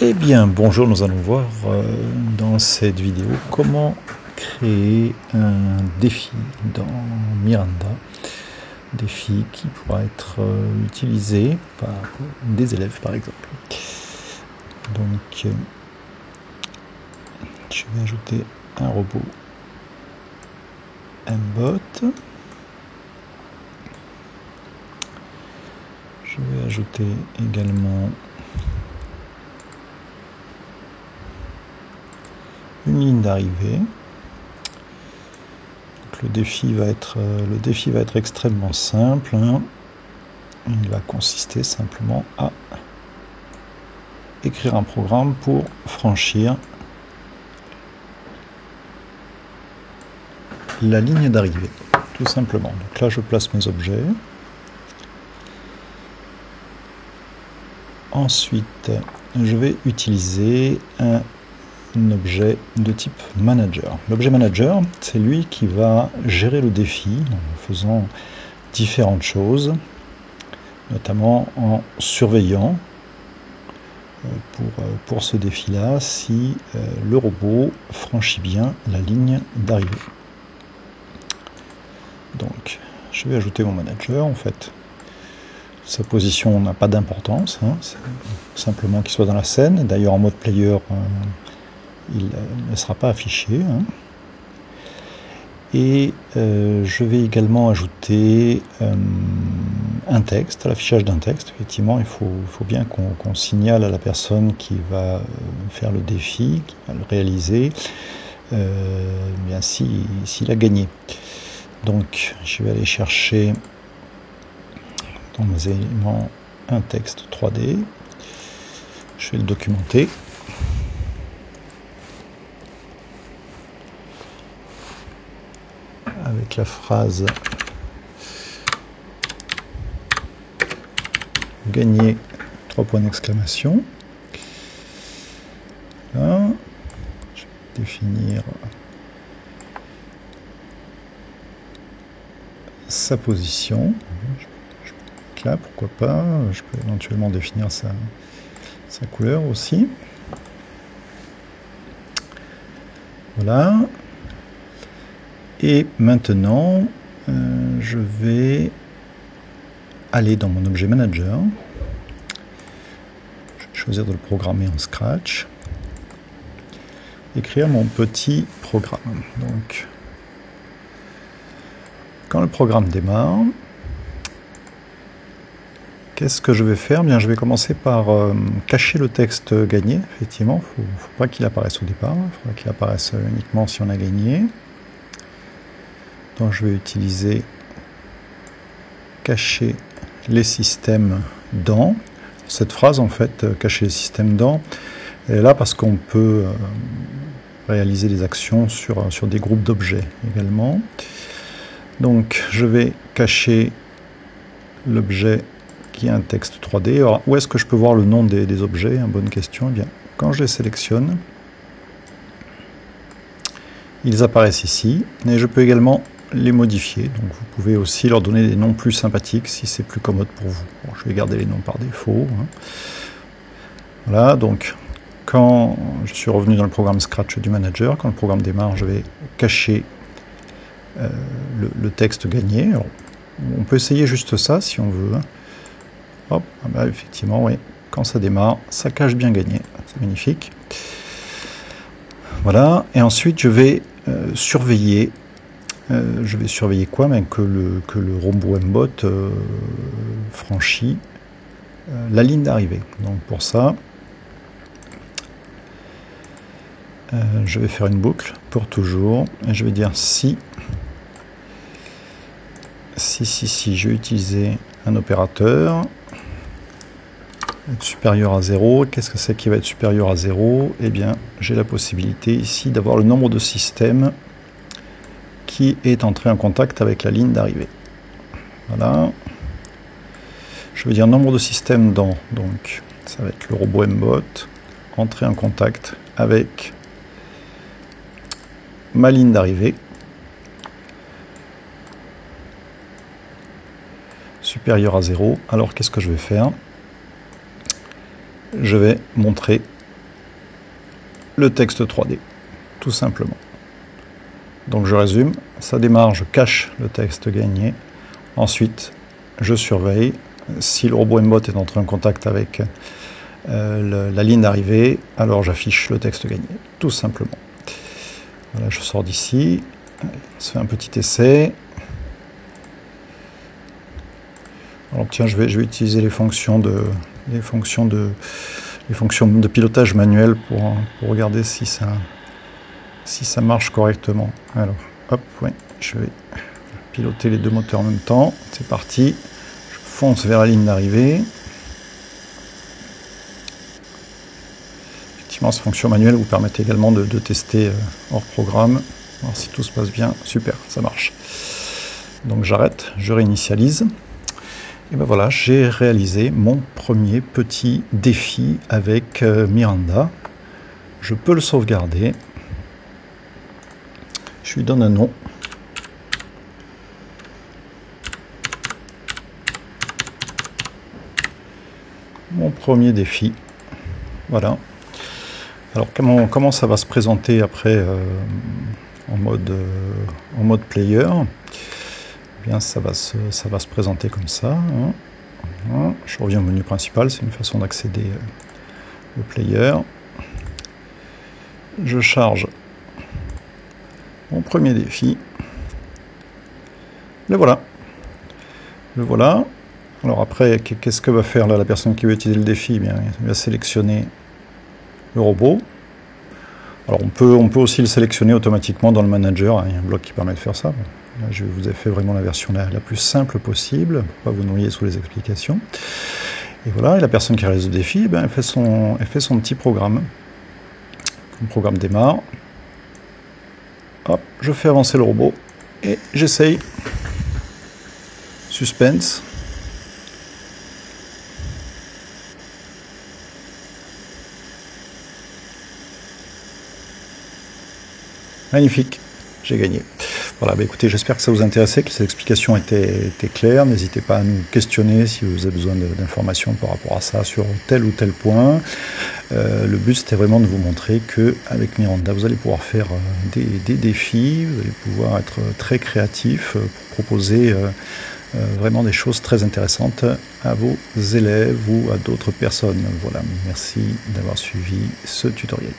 Eh bien, bonjour, nous allons voir dans cette vidéo comment créer un défi dans Miranda. Défi qui pourra être utilisé par des élèves, par exemple. Donc, je vais ajouter un robot mbot. Je vais ajouter également une ligne d'arrivée. Le défi va être extrêmement simple. Il va consister simplement à écrire un programme pour franchir la ligne d'arrivée, tout simplement. Donc là, je place mes objets. Ensuite, je vais utiliser un objet de type manager. L'objet manager, c'est lui qui va gérer le défi en faisant différentes choses, notamment en surveillant pour ce défi-là si le robot franchit bien la ligne d'arrivée. Donc, je vais ajouter mon manager. En fait, sa position n'a pas d'importance, c'est simplement qu'il soit dans la scène. D'ailleurs, en mode player, il ne sera pas affiché. Et je vais également ajouter un texte, l'affichage d'un texte. Effectivement, il faut bien qu'on signale à la personne qui va faire le défi, qui va le réaliser, bien s'il a gagné. Donc, je vais aller chercher dans mes éléments un texte 3D. Je vais le documenter. Avec la phrase gagner 3 points d'exclamation. Là, je vais définir sa position. Là, pourquoi pas. Je peux éventuellement définir sa couleur aussi. Voilà. Et maintenant, je vais aller dans mon objet manager. Je vais choisir de le programmer en Scratch. Écrire mon petit programme. Donc, quand le programme démarre, qu'est-ce que je vais faire? Bien, je vais commencer par cacher le texte gagné. Effectivement, il ne faut pas qu'il apparaisse au départ. Il faudra qu'il apparaisse uniquement si on a gagné. Donc, je vais utiliser cacher les systèmes dans. Cette phrase, en fait, cacher les systèmes dans, est là parce qu'on peut réaliser des actions sur des groupes d'objets également. Donc, je vais cacher l'objet qui a un texte 3D. Alors, où est-ce que je peux voir le nom des objets? Bonne question. Eh bien, quand je les sélectionne, ils apparaissent ici. Et je peux également les modifier. Donc, vous pouvez aussi leur donner des noms plus sympathiques si c'est plus commode pour vous. Bon, je vais garder les noms par défaut. Voilà, donc quand je suis revenu dans le programme Scratch du manager, quand le programme démarre, je vais cacher le texte gagné. Alors, on peut essayer juste ça si on veut. Hop, ah bah, effectivement, oui, quand ça démarre, ça cache bien gagné. C'est magnifique. Voilà, et ensuite je vais surveiller. Je vais surveiller quoi? Ben, que le robot mbot franchit la ligne d'arrivée. Donc pour ça, je vais faire une boucle pour toujours. Et je vais dire si je vais utiliser un opérateur supérieur à 0. Qu'est-ce que c'est qui va être supérieur à 0? Eh bien, j'ai la possibilité ici d'avoir le nombre de systèmes qui est entré en contact avec la ligne d'arrivée. Voilà. Je veux dire nombre de systèmes dans, donc ça va être le robot mbot, entrer en contact avec ma ligne d'arrivée, supérieur à 0. Alors qu'est-ce que je vais faire? Je vais montrer le texte 3D, tout simplement. Donc je résume, ça démarre, je cache le texte gagné. Ensuite, je surveille. Si le robot Mbot est entré en contact avec la ligne d'arrivée, alors j'affiche le texte gagné, tout simplement. Voilà, je sors d'ici. On se fait un petit essai. Alors tiens, je vais utiliser les fonctions de pilotage manuel pour regarder si ça marche correctement. Alors, hop, ouais, je vais piloter les deux moteurs en même temps. C'est parti. Je fonce vers la ligne d'arrivée. Effectivement, ces fonctions manuelles vous permettent également de tester hors programme, voir si tout se passe bien. Super, ça marche. Donc j'arrête, je réinitialise. Et ben voilà, j'ai réalisé mon premier petit défi avec Miranda. Je peux le sauvegarder. Je lui donne un nom. Mon premier défi. Voilà. Alors comment ça va se présenter après en mode player? Eh bien, ça va se présenter comme ça. Hein. Je reviens au menu principal, c'est une façon d'accéder au player. Je charge mon premier défi. Le voilà. Le voilà. Alors après, qu'est-ce que va faire là, la personne qui veut utiliser le défi? Eh bien, il va sélectionner le robot. Alors on peut aussi le sélectionner automatiquement dans le manager, il y a un bloc qui permet de faire ça. Là, je vous ai fait vraiment la version la plus simple possible, pour pas vous noyer sous les explications. Et voilà, et la personne qui réalise le défi, elle fait son petit programme. Le programme démarre. Hop, je fais avancer le robot et j'essaye. Suspense. Magnifique, j'ai gagné. Voilà, bah écoutez, j'espère que ça vous intéressait, que ces explications étaient claires. N'hésitez pas à nous questionner si vous avez besoin d'informations par rapport à ça sur tel ou tel point. Le but, c'était vraiment de vous montrer qu'avec Miranda, vous allez pouvoir faire des défis, vous allez pouvoir être très créatif pour proposer vraiment des choses très intéressantes à vos élèves ou à d'autres personnes. Voilà, merci d'avoir suivi ce tutoriel.